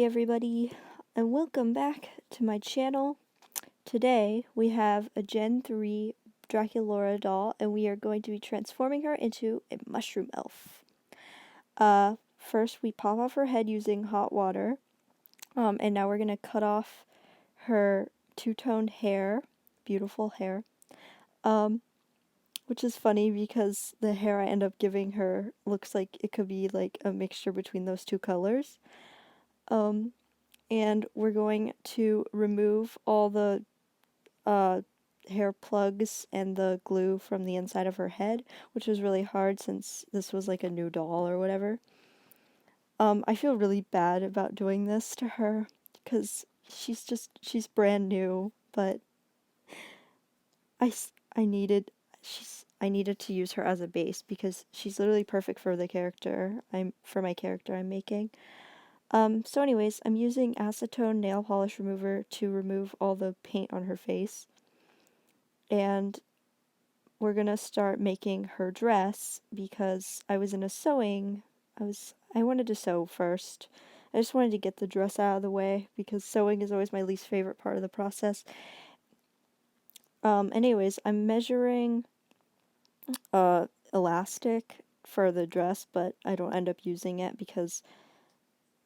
everybody, and welcome back to my channel. Today we have a Gen 3 Draculaura doll, and we are going to be transforming her into a mushroom elf. First we pop off her head using hot water, and now we're going to cut off her two-toned hair, beautiful hair, which is funny because the hair I end up giving her looks like it could be like a mixture between those two colors. And we're going to remove all the hair plugs and the glue from the inside of her head, which was really hard since this was like a new doll or whatever. I feel really bad about doing this to her because she's brand new, but I needed to use her as a base because she's literally perfect for the character my character I'm making. So anyways, I'm using acetone nail polish remover to remove all the paint on her face. And we're gonna start making her dress because I was in a sewing. I wanted to sew first. I just wanted to get the dress out of the way because sewing is always my least favorite part of the process. Anyways, I'm measuring elastic for the dress, but I don't end up using it because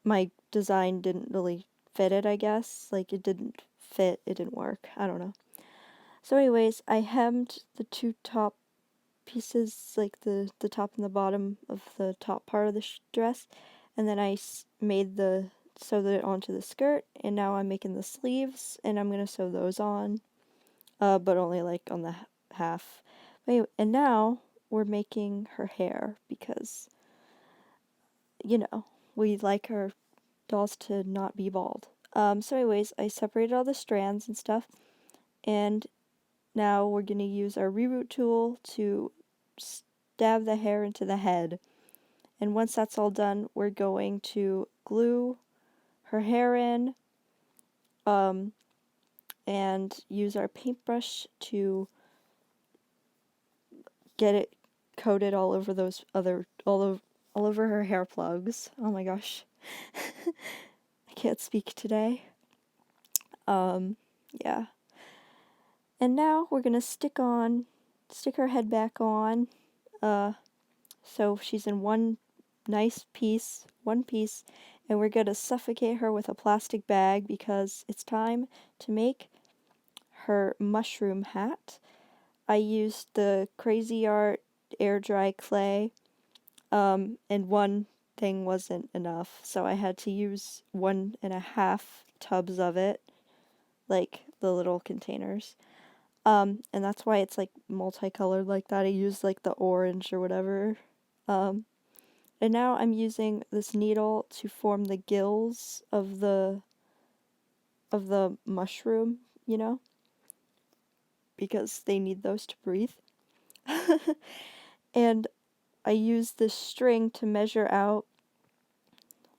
my design didn't really fit it, I guess. Like, it didn't fit, it didn't work. I don't know. So anyways, I hemmed the two top pieces, like the top and the bottom of the top part of the dress, and then I sewed it onto the skirt, and now I'm making the sleeves, and I'm gonna sew those on, but only like on the half. But anyway, and now we're making her hair because, we like our dolls to not be bald. So anyways, I separated all the strands and stuff, and now we're going to use our reroot tool to stab the hair into the head. And once that's all done, we're going to glue her hair in, and use our paintbrush to get it coated all over all over her hair plugs. Oh my gosh. I can't speak today. Yeah. And now we're gonna stick her head back on, so she's in one piece, and we're gonna suffocate her with a plastic bag because it's time to make her mushroom hat. I used the Crazy Art air dry clay, and one thing wasn't enough, so I had to use 1.5 tubs of it, like the little containers. And that's why it's like multicolored like that. I used like the orange or whatever. And now I'm using this needle to form the gills of the mushroom, because they need those to breathe. And I use this string to measure out,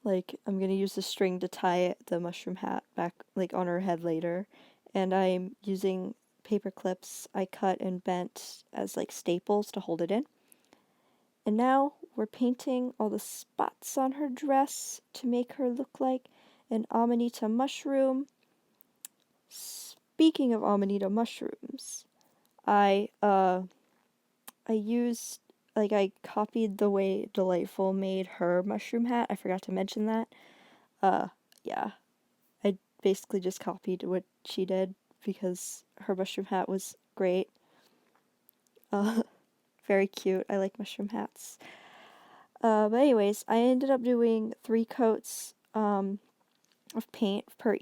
like, I'm gonna use the string to tie the mushroom hat back, like, on her head later. And I'm using paper clips I cut and bent as, like, staples to hold it in. And now we're painting all the spots on her dress to make her look like an Amanita mushroom. Speaking of Amanita mushrooms, I copied the way Delightful made her mushroom hat. I forgot to mention that. Yeah. I basically just copied what she did because her mushroom hat was great. Very cute. I like mushroom hats. But anyways, I ended up doing 3 coats of paint for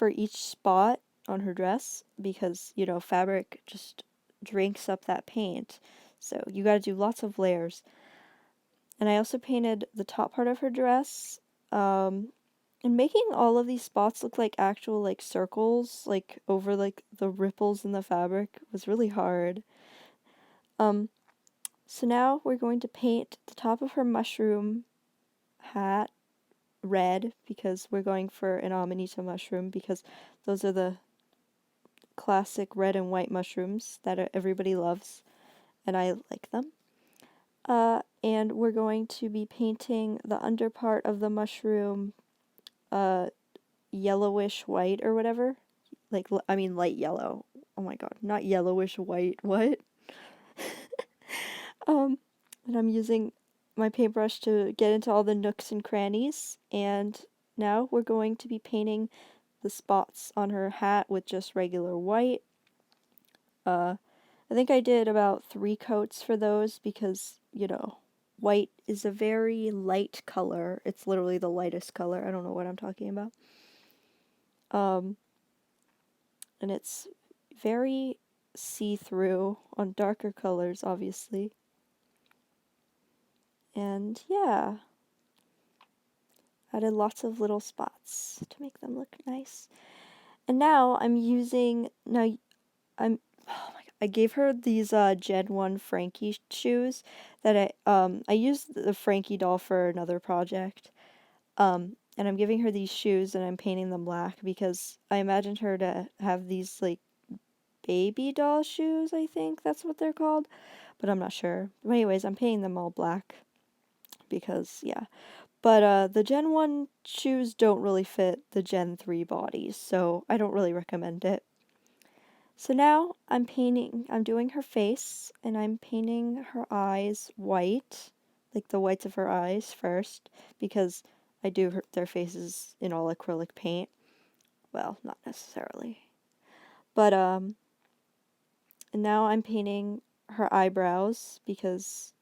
each spot on her dress because, fabric just drinks up that paint. So you gotta do lots of layers. And I also painted the top part of her dress, and making all of these spots look like actual, like, circles, like, over, like, the ripples in the fabric was really hard. So now we're going to paint the top of her mushroom hat red because we're going for an Amanita mushroom because those are the classic red and white mushrooms that everybody loves, and I like them. And we're going to be painting the under part of the mushroom yellowish white or whatever. Like, I mean light yellow. Oh my god, not yellowish white. What? Um, and I'm using my paintbrush to get into all the nooks and crannies. And now we're going to be painting the spots on her hat with just regular white. I think I did about 3 coats for those because, white is a very light color. It's literally the lightest color. I don't know what I'm talking about. And it's very see-through on darker colors, obviously. And yeah, added lots of little spots to make them look nice. And now I'm using, oh my god, I gave her these Gen 1 Frankie shoes that I used the Frankie doll for another project. And I'm giving her these shoes and I'm painting them black because I imagined her to have these like baby doll shoes, I think that's what they're called, but I'm not sure. But anyways, I'm painting them all black because yeah. But the Gen 1 shoes don't really fit the Gen 3 bodies, so I don't really recommend it. So now I'm doing her face, and I'm painting her eyes white, like the whites of her eyes first, because I do their faces in all acrylic paint. Well, not necessarily. But, and now I'm painting her eyebrows, because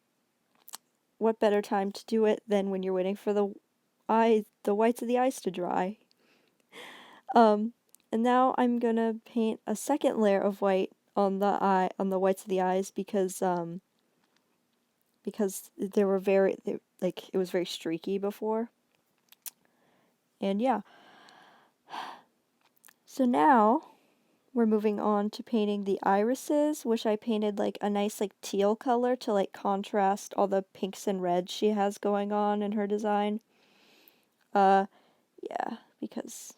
what better time to do it than when you're waiting for the whites of the eyes to dry. Um, and now I'm gonna paint a second layer of white on the whites of the eyes because they were like it was very streaky before. And yeah. So now we're moving on to painting the irises, which I painted like a nice like teal color to like contrast all the pinks and reds she has going on in her design. Yeah, because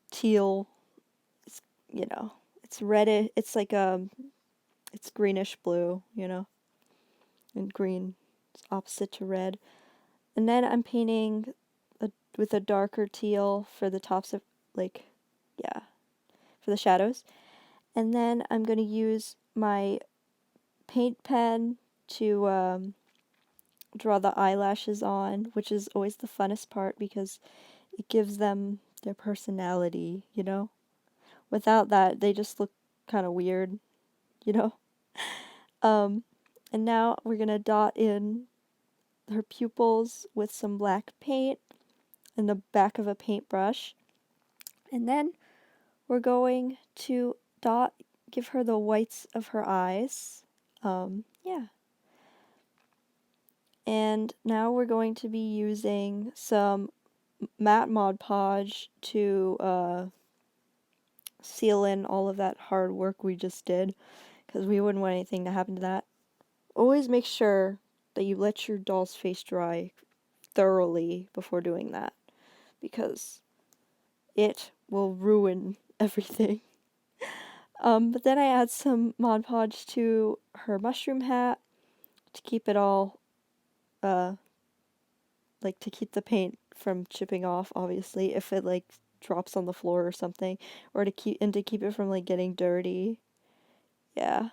teal is, it's red, it's like it's greenish blue, and green is opposite to red. And then I'm painting with a darker teal for the tops of, like, yeah, for the shadows. And then I'm going to use my paint pen to draw the eyelashes on, which is always the funnest part because it gives them their personality, Without that, they just look kind of weird, you know? And now we're going to dot in her pupils with some black paint in the back of a paintbrush. And then we're going to give her the whites of her eyes. Yeah. And now we're going to be using some matte Mod Podge to seal in all of that hard work we just did, because we wouldn't want anything to happen to that. Always make sure that you let your doll's face dry thoroughly before doing that, because it will ruin everything. But then I add some Mod Podge to her mushroom hat to keep it all, like to keep the paint from chipping off, obviously, if it like drops on the floor or something, or to keep it from like getting dirty. Yeah.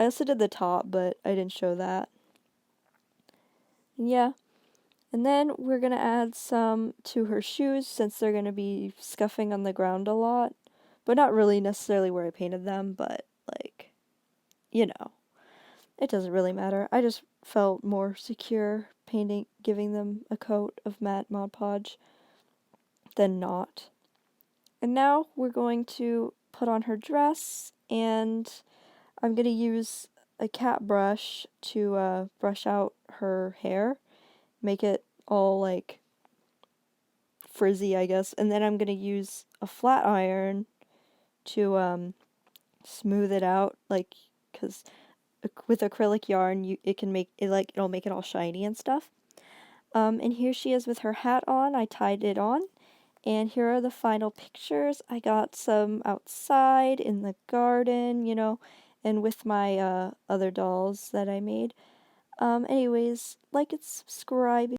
I also did the top, but I didn't show that. And yeah. And then we're gonna add some to her shoes since they're gonna be scuffing on the ground a lot. But not really necessarily where I painted them, but like, it doesn't really matter. I just felt more secure giving them a coat of matte Mod Podge than not. And now we're going to put on her dress, and I'm going to use a cat brush to brush out her hair, make it all like frizzy, I guess. And then I'm going to use a flat iron to smooth it out, like, because with acrylic yarn, it'll make it all shiny and stuff. And here she is with her hat on. I tied it on. And here are the final pictures. I got some outside in the garden, and with my other dolls that I made. Anyways, like and subscribe